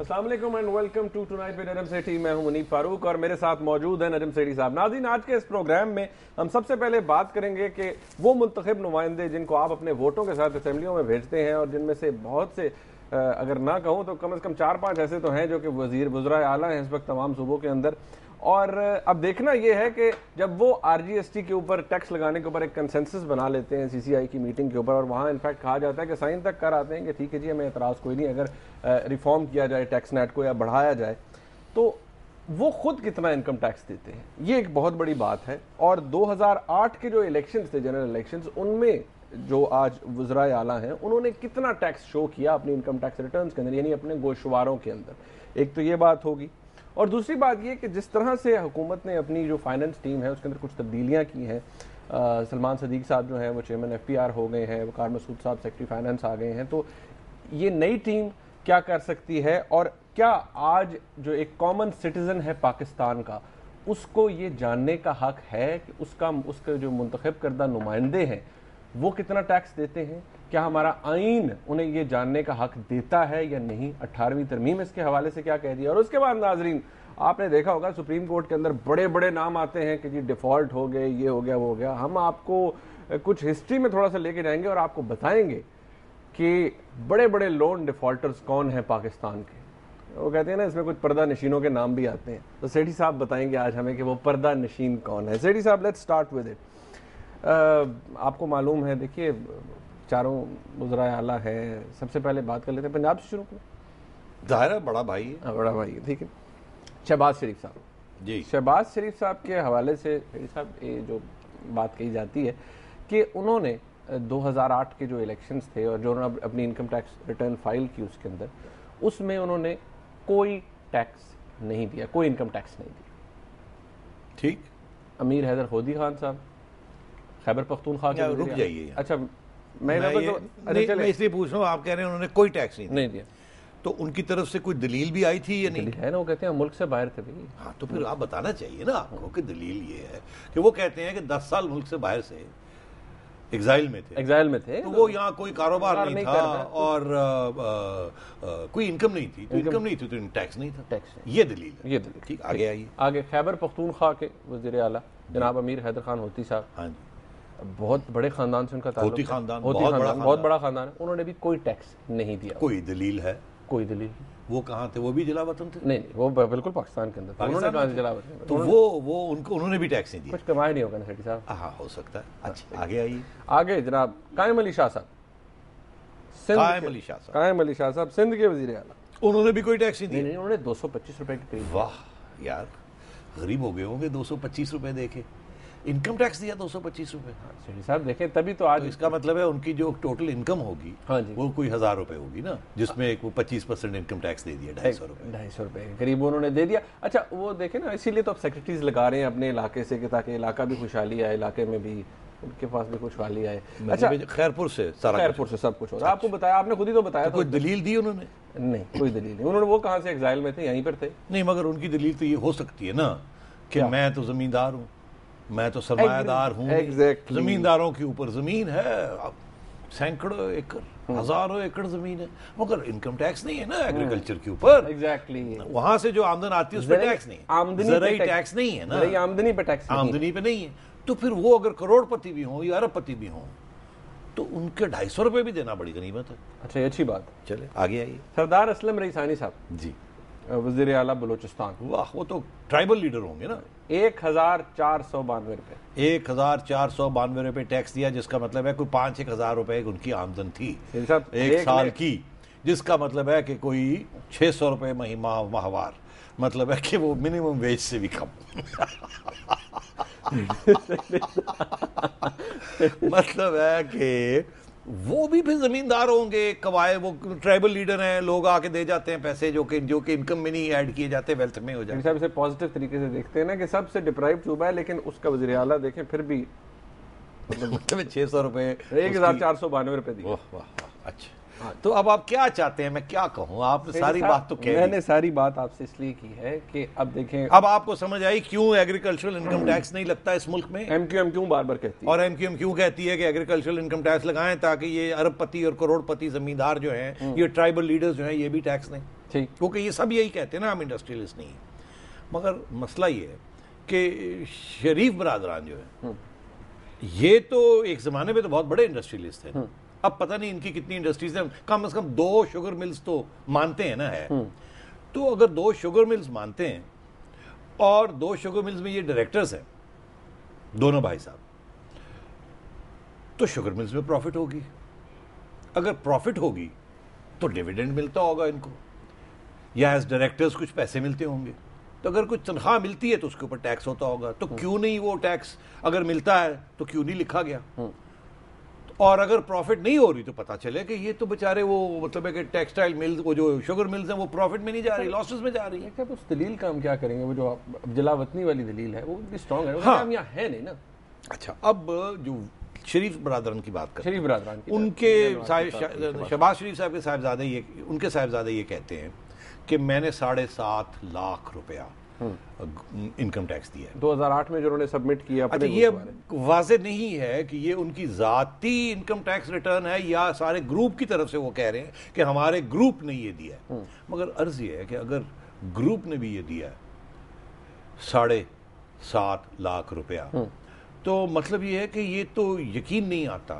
अस्सलाम वालेकुम and welcome to tonight with Najam Sethi. मैं हूं मुनीब फारूक और मेरे साथ मौजूद है नजम सेठी साहब। नाज़रीन, आज के इस प्रोग्राम में हम सबसे पहले बात करेंगे कि वो मुंतखब नुमाइंदे जिनको आप अपने वोटों के साथ असेंबलियों में भेजते हैं और जिनमें से बहुत से अगर ना कहूँ तो कम से कम 4-5 ऐसे तो हैं जो कि वज़ीर आला हैं इस वक्त तमाम सूबों के अंदर। और अब देखना यह है कि जब वो RGST के ऊपर टैक्स लगाने के ऊपर एक कंसेंसस बना लेते हैं CCI की मीटिंग के ऊपर, और वहाँ इनफैक्ट कहा जाता है कि साइन तक कर आते हैं कि ठीक है जी, हमें एतराज़ कोई नहीं अगर रिफॉर्म किया जाए टैक्स नेट को या बढ़ाया जाए, तो वो खुद कितना इनकम टैक्स देते हैं, ये एक बहुत बड़ी बात है। और 2008 के जो इलेक्शन थे, जनरल इलेक्शन, उनमें जो आज वज़राए आला हैं उन्होंने कितना टैक्स शो किया अपनी इनकम टैक्स रिटर्न के अंदर, यानी अपने गोशवारों के अंदर। एक तो ये बात होगी, और दूसरी बात ये कि जिस तरह से हुकूमत ने अपनी जो फाइनेंस टीम है उसके अंदर कुछ तब्दीलियाँ की हैं। सलमान सदीक साहब जो हैं वो चेयरमैन FPR हो गए हैं, वकार मसूद साहब सेक्रेटरी फाइनेंस आ गए हैं। तो ये नई टीम क्या कर सकती है, और क्या आज जो एक कॉमन सिटीज़न है पाकिस्तान का, उसको ये जानने का हक है कि उसके जो मुंतखब करदा नुमाइंदे हैं वो कितना टैक्स देते हैं? क्या हमारा आइन उन्हें ये जानने का हक देता है या नहीं? 18वीं तरमीम इसके हवाले से क्या कह रही है? और उसके बाद नाजरीन, आपने देखा होगा सुप्रीम कोर्ट के अंदर बड़े बड़े नाम आते हैं कि जी डिफ़ॉल्ट हो गए, ये हो गया, वो हो गया। हम आपको कुछ हिस्ट्री में थोड़ा सा लेके जाएंगे और आपको बताएंगे कि बड़े बड़े लोन डिफ़ॉल्टर्स कौन हैं पाकिस्तान के। वो कहते हैं ना, इसमें कुछ पर्दा नशीनों के नाम भी आते हैं, तो सेठी साहब बताएंगे आज हमें कि वो पर्दा नशीन कौन है। सेठी साहब, लेट्स स्टार्ट विद इट। आपको मालूम है, देखिए चारों वज़राए आला हैं। सबसे पहले बात कर लेते हैं पंजाब से शुरू करें। ज़ाहिर है बड़ा भाई है, बड़ा भाई है, ठीक है। शहबाज शरीफ साहब जी, शहबाज शरीफ साहब के हवाले से साहब ये जो बात कही जाती है कि उन्होंने 2008 के जो इलेक्शंस थे और जो उन्होंने अपनी इनकम टैक्स रिटर्न फाइल की उसके अंदर, उसमें उन्होंने कोई टैक्स नहीं दिया, कोई इनकम टैक्स नहीं दिया। ठीक। अमीर हैदर होदी खान साहब खैबर पख्तूनख्वा के, रुक जाइए। अच्छा मैं इसलिए पूछ रहा हूँ, आप कह रहे हैं उन्होंने कोई टैक्स नहीं दिया, तो उनकी तरफ से कोई दलील भी आई थी या नहीं? है ना, वो कहते हैं मुल्क से बाहर थे भाई। हाँ, तो फिर आप बताना चाहिए ना आपको कि दलील ये है कि वो कहते हैं कि 10 साल मुल्क से बाहर से एग्जाइल में थे, तो वो यहाँ कोई कारोबार नहीं था और कोई इनकम नहीं थी, तो इनकम नहीं थी तो टैक्स नहीं था। ये दलील है। ठीक, आगे आइए। आगे खैबर पख्तूनख्वा के वज़ीर आला जनाब अमीर हैदर खान होती साहब, हाँ जी, बहुत बड़े खानदान से उनका ताल्लुक, होती खानदान बहुत बड़ा खानदान है। उन्होंने भी कोई टैक्स नहीं दिया। कोई दलील है? कोई दलील। वो कहाँ थे? वो भी जिला वतन थे? नहीं, वो बिल्कुल पाकिस्तान के अंदर। उन्होंने कहा जिला वतन, तो वो उन्होंने भी टैक्स नहीं दिया। कुछ कमाया नहीं होगा ना सेठी साहब। हाँ, हो सकता है। अच्छा, आगे आइए। आगे जनाब कायम अली शाह साहब, कायम अली शाह साहब सिंध के वज़ीर आला, उन्होंने भी कोई टैक्स नहीं दिया। नहीं, उन्होंने 225 रुपए के करीब। वाह यार, गरीब हो गए होंगे 225 रुपए देके इनकम टैक्स दिया 225 रुपए। सेठी साहब देखें, तभी तो आज तो इसका मतलब है उनकी जो टोटल इनकम होगी, हाँ जी, वो कोई 1000 रुपए होगी ना, जिसमें एक 25% इनकम टैक्स दे दिया, 250 रुपए। 250 रुपए के करीब उन्होंने दे दिया। अच्छा, वो देखें ना, इसीलिए तो अब सेक्रेटरीज लगा रहे हैं अपने इलाके से कि ताकि इलाका भी खुशहाली आए, इलाके में भी उनके पास भी खुशहाली आए। अच्छा, खैरपुर से सब कुछ हो रहा है। आपको बताया, आपने खुद ही तो बताया। कोई दलील दी उन्होंने? नहीं, कोई दलील नहीं। उन्होंने, वो कहाँ से एग्जाइल में थे, यहीं पर थे। नहीं, मगर उनकी दलील तो ये हो सकती है ना कि मैं तो जमींदार हूँ, मैं तो सरमायादार हूँ। जमींदारों के ऊपर जमीन है, सैकड़ों एकड़, हजारों एकड़ जमीन है, मगर इनकम टैक्स नहीं है ना एग्रीकल्चर के ऊपर। वहां से जो आमदन आती है उस पर टैक्स नहीं है, ज़राई टैक्स नहीं है ना, आमदनी पे टैक्स, आमदनी पे नहीं है। तो फिर वो अगर करोड़पति भी हों या अरबपति भी हों तो उनके 250 रुपए भी देना बड़ी गनीमत है। अच्छा, ये अच्छी बात। चले आगे आइए। सरदार असलम रईसानी साहब जी, वज़ीर आला बलूचिस्तान। वाह, वो तो ट्राइबल लीडर होंगे ना। 1492 रुपए, 1492 रुपए टैक्स दिया, जिसका मतलब है कोई 5-1 हज़ार रुपए उनकी आमदन थी एक साल की, जिसका मतलब है कि कोई 600 रुपए माहवार, मतलब है कि वो मिनिमम वेज से भी कम। मतलब है कि वो भी फिर जमींदार होंगे, कवाए, वो ट्राइबल लीडर हैं, लोग आके दे जाते हैं पैसे जो कि इनकम में नहीं ऐड किए जाते, वेल्थ में हो जाते हैं। इसे पॉजिटिव तरीके से देखते हैं ना कि सबसे डिप्राइव सूबा है, लेकिन उसका वज़ीर आला देखें फिर भी मतलब 600 रुपए, 1492 रुपए दिए। अच्छा, तो अब आप क्या चाहते हैं, मैं क्या कहूँ? आपने सारी बात तो कह, मैंने सारी बात आपसे इसलिए की है कि अब देखें, अब आपको समझ आई क्यों एग्रीकल्चरल इनकम टैक्स नहीं लगता इस मुल्क में। MQM क्यों बार बार कहती है, और MQM क्यों कहती है कि एग्रीकल्चरल इनकम टैक्स लगाएं ताकि ये अरबपति और करोड़पति जमींदार जो हैं, ये ट्राइबल लीडर्स जो हैं, ये भी टैक्स दें। क्योंकि ये सब यही कहते हैं ना हम इंडस्ट्रियलिस्ट नहीं, मगर मसला ये है कि शरीफ बरादरान जो है ये तो एक जमाने में तो बहुत बड़े इंडस्ट्रियलिस्ट थे, अब पता नहीं इनकी कितनी इंडस्ट्रीज हैं, कम से कम 2 शुगर मिल्स तो मानते हैं ना है। तो अगर 2 शुगर मिल्स मानते हैं और 2 शुगर मिल्स में ये डायरेक्टर्स हैं दोनों भाई साहब, तो शुगर मिल्स में प्रॉफिट होगी, अगर प्रॉफिट होगी तो डिविडेंड मिलता होगा इनको, या एज डायरेक्टर्स कुछ पैसे मिलते होंगे, तो अगर कुछ तनख्वाह मिलती है तो उसके ऊपर टैक्स होता होगा, तो क्यों नहीं वो टैक्स अगर मिलता है तो क्यों नहीं लिखा गया। और अगर प्रॉफिट नहीं हो रही तो पता चले कि ये तो बेचारे वो मतलब है कि टेक्सटाइल मिल्स, वो जो शुगर मिल्स हैं वो प्रॉफिट में नहीं जा रही, लॉसेस में जा रही है। क्या उस दलील का हम क्या करेंगे, वो जो जलावतनी वाली दलील है वो स्ट्रॉन्ग है, हाँ। हम यहाँ है नहीं ना। अच्छा, अब जो शरीफ बरादरान की बात करें, शरीफ बरादरान की उनके शहबाज शरीफ साहब के साहबजादे ये, उनके साहबजादे ये कहते हैं कि मैंने 7.5 लाख रुपया इनकम टैक्स दिया है 2008 में जो उन्होंने सबमिट किया। अच्छा, ये वाज़ेह नहीं है कि ये उनकी जाती इनकम टैक्स रिटर्न है या सारे ग्रुप की तरफ से वो कह रहे हैं कि हमारे ग्रुप ने ये दिया है, मगर अर्ज ये है कि अगर ग्रुप ने भी ये दिया है 7.5 लाख रुपया, तो मतलब ये है कि ये तो यकीन नहीं आता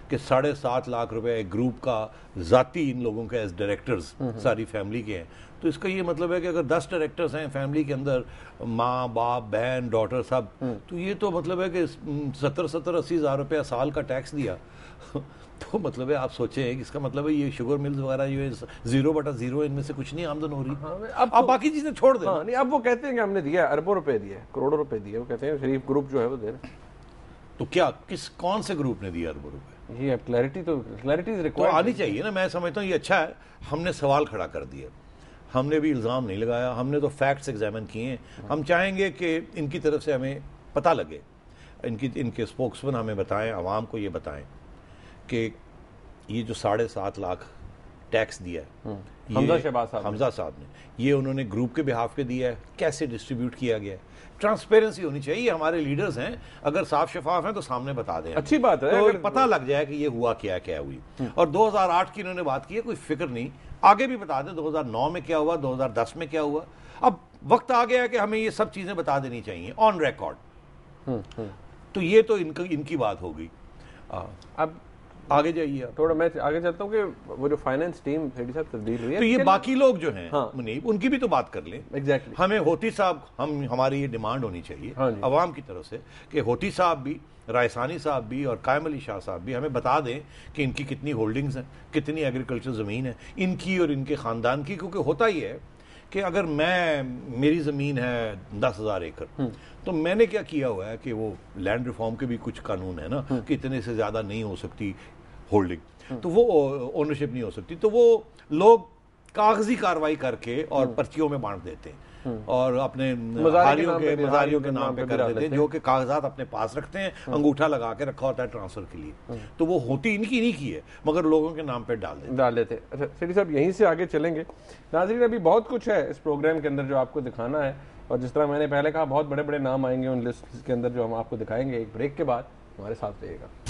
कि 7.5 लाख रुपया एक ग्रुप का जाती इन लोगों के एज डायरेक्टर्स सारी फैमिली के हैं, तो इसका ये मतलब है कि अगर 10 डायरेक्टर्स हैं फैमिली के अंदर, माँ बाप बहन डॉटर सब, तो ये तो मतलब है कि 70-80 हज़ार रुपया साल का टैक्स दिया तो मतलब है आप सोचें कि इसका मतलब है ये शुगर मिल्स वगैरह जो है 0/0 इनमें से कुछ नहीं आमदन हो रही। हाँ, अब बाकी चीजें छोड़ दें। हाँ, नहीं, अब वो कहते हैं कि हमने दिया अरबों रुपए दिए, करोड़ों रुपए दिए, वो कहते हैं शरीफ ग्रुप जो है वो दे रहे। तो क्या कौन से ग्रुप ने दिया अरबों रुपए? ये क्लैरिटी तो आनी चाहिए ना। मैं समझता हूँ ये अच्छा है, हमने सवाल खड़ा कर दिया, हमने भी इल्ज़ाम नहीं लगाया, हमने तो फैक्ट्स एग्जामिन किए हैं। हम चाहेंगे कि इनकी तरफ से हमें पता लगे, इनके स्पोक्समैन हमें बताएं, आवाम को ये बताएं कि ये जो 7.5 लाख टैक्स दिया है हमजा साहब ने, ये उन्होंने ग्रुप के बिहाफ पे दिया है, कैसे डिस्ट्रीब्यूट किया गया है, ट्रांसपेरेंसी होनी चाहिए। हमारे लीडर्स हैं, अगर साफ शफाफ हैं तो सामने बता दें, अच्छी बात है, तो पता लग जाए कि ये हुआ क्या हुई। और 2008 की इन्होंने बात की है, कोई फिक्र नहीं, आगे भी बता दें 2009 में क्या हुआ, 2010 में क्या हुआ। अब वक्त आ गया है कि हमें ये सब चीजें बता देनी चाहिए ऑन रिकॉर्ड। तो ये तो इनकी बात हो गई। अब आगे जाइए, थोड़ा मैं आगे चलता हूँ कि वो जो फाइनेंस टीम सेठी साहब तब्दील हुई है, तो ये बाकी लोग जो हैं मुनीब, उनकी भी तो बात कर लें। एग्जैक्टली, हमें होती साहब, हमारी ये डिमांड होनी चाहिए अवाम की तरफ से कि होती साहब भी, रायसानी साहब भी और कायम अली शाह साहब भी हमें बता दें कि इनकी कितनी होल्डिंग्स हैं, कितनी एग्रीकल्चर ज़मीन है इनकी और इनके ख़ानदान की। क्योंकि होता ही है कि अगर मेरी ज़मीन है 10,000 एकड़, तो मैंने क्या किया हुआ है कि वो लैंड रिफॉर्म के भी कुछ कानून है ना कि इतने से ज़्यादा नहीं हो सकती होल्डिंग, तो वो ओनरशिप नहीं हो सकती, तो वो लोग कागजी कार्रवाई करके और पर्चियों में बांट देते हैं और अपने मज़ारियों के नाम पे कर देते हैं, जो कि कागजात अपने पास रखते हैं, अंगूठा लगा के रखा होता है ट्रांसफर के लिए। तो वो होती इनकी नहीं की है, मगर लोगों के नाम पे डाल देते। अच्छा सेठी साहब, यहीं से आगे चलेंगे। नाज़रीन, अभी बहुत कुछ है इस प्रोग्राम के अंदर जो आपको दिखाना है, और जिस तरह मैंने पहले कहा बहुत बड़े बड़े नाम आएंगे उन लिस्ट के अंदर जो हम आपको दिखाएंगे। एक ब्रेक के बाद हमारे साथ रहिएगा।